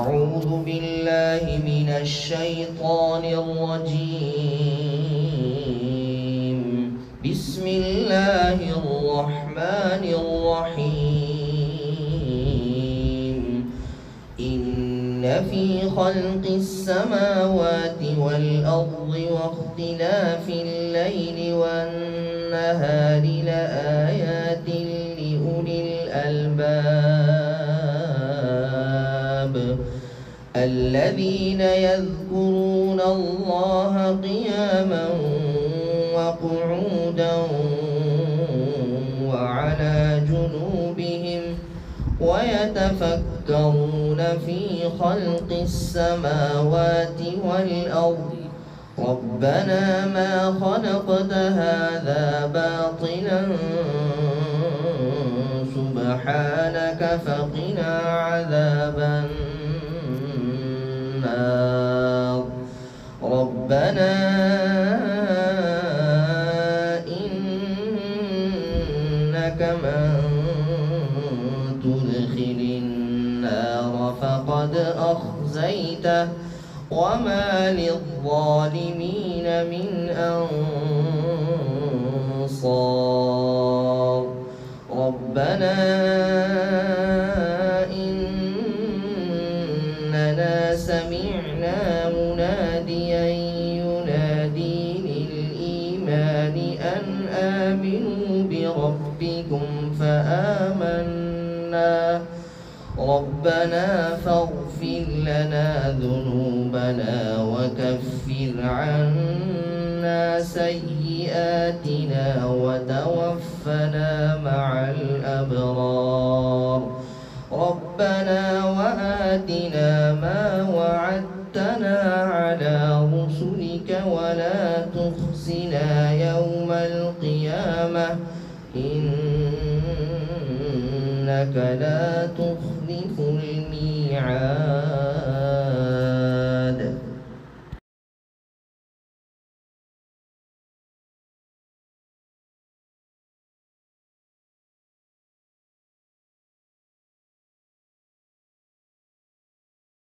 أعوذ بالله من الشيطان الرجيم. بسم الله الرحمن الرحيم. إن في خلق السماوات والأرض واختلاف الليل والنهار لآيات لأولي الألباب الذين يذكرون الله قياما وقعودا وعلى جنوبهم ويتفكرون في خلق السماوات والأرض ربنا ما خلقت هذا باطلا سبحانك فقنا عذاب النار. ربنا إنك من تدخل النار فقد أخزيته وما للظالمين من أنصار. ربنا إننا سمعنا مناديا ينادي للإيمان أن آمنوا بربكم فآمنا. ربنا فاغفر لنا ذنوبنا وكفر عنا سيئاتنا وتوفنا مع الأبرار. ربنا وآتنا ما وعدتنا على رسلك ولا تخزنا يوم القيامة إنك لا تخلف الميعاد.